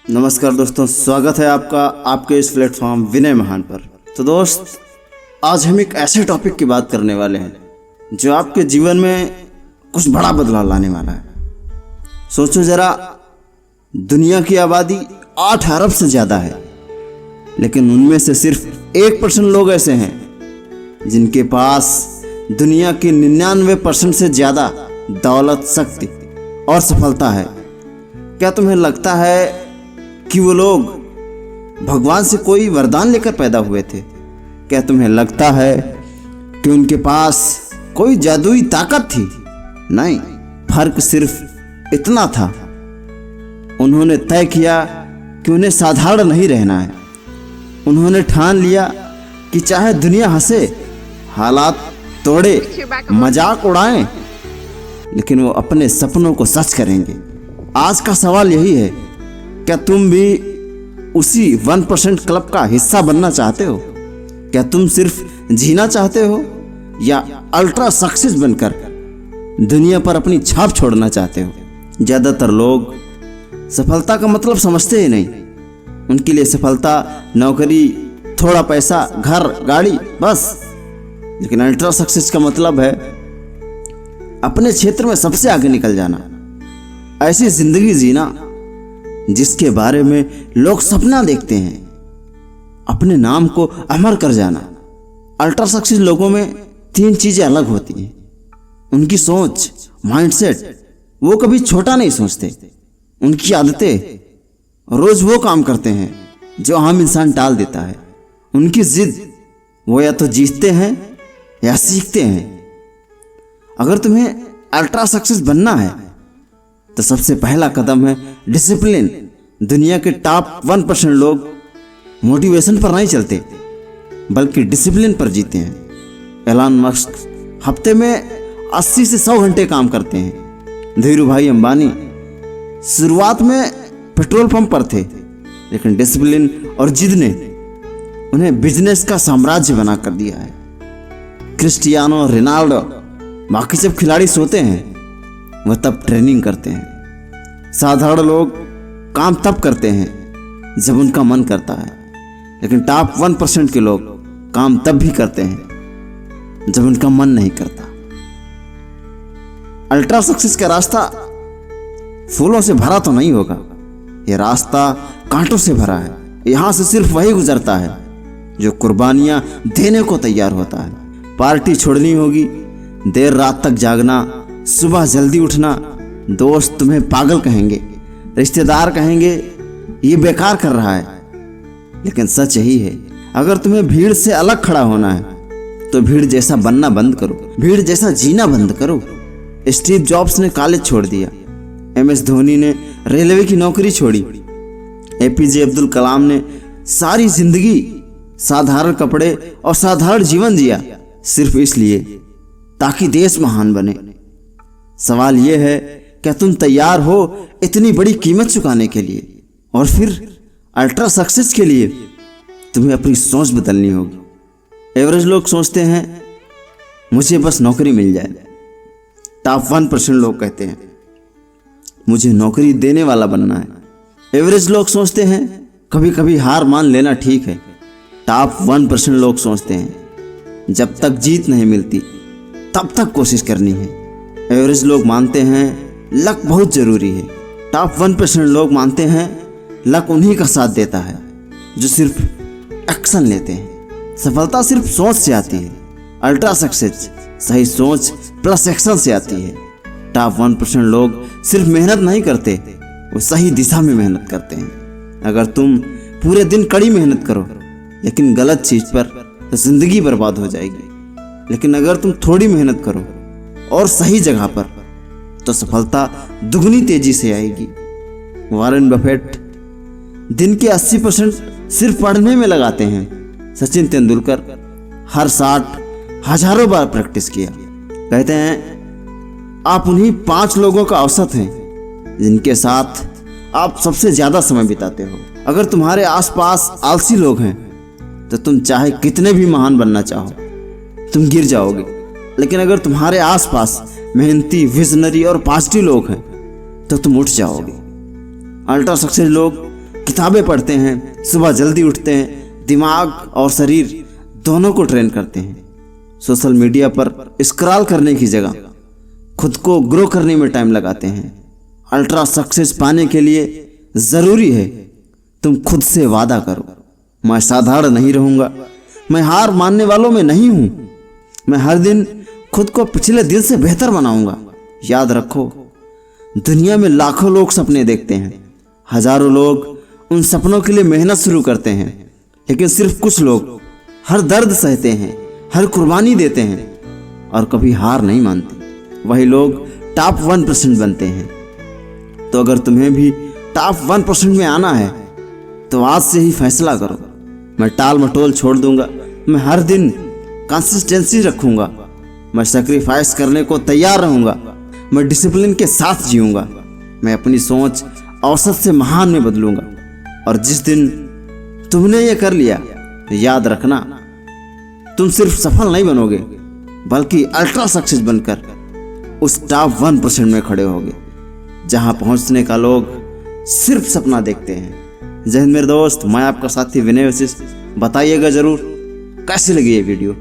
नमस्कार दोस्तों, स्वागत है आपका आपके इस प्लेटफॉर्म विनय महान पर। तो दोस्त, आज हम एक ऐसे टॉपिक की बात करने वाले हैं जो आपके जीवन में कुछ बड़ा बदलाव लाने वाला है। सोचो जरा, दुनिया की आबादी 8 अरब से ज़्यादा है, लेकिन उनमें से सिर्फ 1% लोग ऐसे हैं जिनके पास दुनिया की 99% से ज़्यादा दौलत, शक्ति और सफलता है। क्या तुम्हें लगता है कि वो लोग भगवान से कोई वरदान लेकर पैदा हुए थे? क्या तुम्हें लगता है कि उनके पास कोई जादुई ताकत थी? नहीं, फर्क सिर्फ इतना था, उन्होंने तय किया कि उन्हें साधारण नहीं रहना है। उन्होंने ठान लिया कि चाहे दुनिया हंसे, हालात तोड़े, मजाक उड़ाएं, लेकिन वो अपने सपनों को सच करेंगे। आज का सवाल यही है, क्या तुम भी उसी 1% क्लब का हिस्सा बनना चाहते हो? क्या तुम सिर्फ जीना चाहते हो या अल्ट्रा सक्सेस बनकर दुनिया पर अपनी छाप छोड़ना चाहते हो? ज़्यादातर लोग सफलता का मतलब समझते ही नहीं। उनके लिए सफलता नौकरी, थोड़ा पैसा, घर, गाड़ी, बस। लेकिन अल्ट्रा सक्सेस का मतलब है अपने क्षेत्र में सबसे आगे निकल जाना, ऐसी जिंदगी जीना जिसके बारे में लोग सपना देखते हैं, अपने नाम को अमर कर जाना। अल्ट्रा सक्सेस लोगों में 3 चीजें अलग होती हैं। उनकी सोच, माइंडसेट, वो कभी छोटा नहीं सोचते। उनकी आदतें, रोज वो काम करते हैं जो आम इंसान टाल देता है। उनकी जिद, वो या तो जीतते हैं या सीखते हैं। अगर तुम्हें अल्ट्रा सक्सेस बनना है तो सबसे पहला कदम है डिसिप्लिन। दुनिया के टॉप 1% लोग मोटिवेशन पर नहीं चलते, बल्कि डिसिप्लिन पर जीते हैं। एलन मस्क हफ्ते में 80 से 100 घंटे काम करते हैं। धीरू भाई अंबानी शुरुआत में पेट्रोल पंप पर थे, लेकिन डिसिप्लिन और जिद ने उन्हें बिजनेस का साम्राज्य बना कर दिया है। क्रिस्टियानो रोनाल्डो, बाकी जब खिलाड़ी सोते हैं वह तब ट्रेनिंग करते हैं। साधारण लोग काम तब करते हैं जब उनका मन करता है, लेकिन टॉप 1% के लोग काम तब भी करते हैं जब उनका मन नहीं करता। अल्ट्रा सक्सेस का रास्ता फूलों से भरा तो नहीं होगा, यह रास्ता कांटों से भरा है। यहां से सिर्फ वही गुजरता है जो कुर्बानियां देने को तैयार होता है। पार्टी छोड़नी होगी, देर रात तक जागना, सुबह जल्दी उठना। दोस्त तुम्हें पागल कहेंगे, रिश्तेदार कहेंगे ये बेकार कर रहा है, लेकिन सच यही है। अगर तुम्हें भीड़ से अलग खड़ा होना है तो भीड़ जैसा बनना बंद करो, भीड़ जैसा जीना बंद करो। स्टीव जॉब्स ने कॉलेज छोड़ दिया, MS धोनी ने रेलवे की नौकरी छोड़ी, APJ अब्दुल कलाम ने सारी जिंदगी साधारण कपड़े और साधारण जीवन जिया, सिर्फ इसलिए ताकि देश महान बने। सवाल यह है, क्या तुम तैयार हो इतनी बड़ी कीमत चुकाने के लिए? और फिर अल्ट्रा सक्सेस के लिए तुम्हें अपनी सोच बदलनी होगी। एवरेज लोग सोचते हैं मुझे बस नौकरी मिल जाए। टॉप 1% लोग कहते हैं मुझे नौकरी देने वाला बनना है। एवरेज लोग सोचते हैं कभी कभी हार मान लेना ठीक है। टॉप 1% लोग सोचते हैं जब तक जीत नहीं मिलती तब तक कोशिश करनी है। एवरेज लोग मानते हैं लक बहुत जरूरी है। टॉप 1% लोग मानते हैं लक उन्हीं का साथ देता है जो सिर्फ एक्शन लेते हैं। सफलता सिर्फ सोच से आती है, अल्ट्रा सक्सेस सही सोच प्लस एक्शन से आती है। टॉप 1% लोग सिर्फ मेहनत नहीं करते, वो सही दिशा में मेहनत करते हैं। अगर तुम पूरे दिन कड़ी मेहनत करो लेकिन गलत चीज पर, तो जिंदगी बर्बाद हो जाएगी। लेकिन अगर तुम थोड़ी मेहनत करो और सही जगह पर, तो सफलता दुगनी तेजी से आएगी। वॉरेन बफेट दिन के 80% सिर्फ पढ़ने में लगाते हैं। सचिन तेंदुलकर हर 60 हजारों बार प्रैक्टिस किया। कहते हैं आप उन्हीं 5 लोगों का औसत हैं जिनके साथ आप सबसे ज्यादा समय बिताते हो। अगर तुम्हारे आसपास आलसी लोग हैं तो तुम चाहे कितने भी महान बनना चाहो तुम गिर जाओगे। लेकिन अगर तुम्हारे आसपास मेहनती, विजनरी और पॉजिटिव लोग हैं तो तुम उठ जाओगे। अल्ट्रा सक्सेस लोग किताबें पढ़ते हैं, सुबह जल्दी उठते हैं, दिमाग और शरीर दोनों को ट्रेन करते हैं। सोशल मीडिया पर स्क्रॉल करने की जगह खुद को ग्रो करने में टाइम लगाते हैं। अल्ट्रा सक्सेस पाने के लिए ज़रूरी है तुम खुद से वादा करो, मैं साधारण नहीं रहूँगा, मैं हार मानने वालों में नहीं हूँ, मैं हर दिन खुद को पिछले दिन से बेहतर बनाऊंगा। याद रखो, दुनिया में लाखों लोग सपने देखते हैं, हजारों लोग उन सपनों के लिए मेहनत शुरू करते हैं, लेकिन सिर्फ कुछ लोग हर दर्द सहते हैं, हर कुर्बानी देते हैं और कभी हार नहीं मानते। वही लोग टॉप 1% बनते हैं। तो अगर तुम्हें भी टॉप 1% में आना है तो आज से ही फैसला करो, मैं टाल मटोल छोड़ दूंगा, मैं हर दिन कंसिस्टेंसी रखूंगा, मैं सैक्रिफाइस करने को तैयार रहूंगा, मैं डिसिप्लिन के साथ जीऊंगा, मैं अपनी सोच औसत से महान में बदलूंगा। और जिस दिन तुमने ये कर लिया, याद रखना, तुम सिर्फ सफल नहीं बनोगे बल्कि अल्ट्रा सक्सेस बनकर उस टॉप 1% में खड़े होगे, जहां पहुंचने का लोग सिर्फ सपना देखते हैं। जय हिंद मेरे दोस्त, मैं आपका साथी विनय वशिष्ठ। बताइएगा जरूर कैसी लगी ये वीडियो।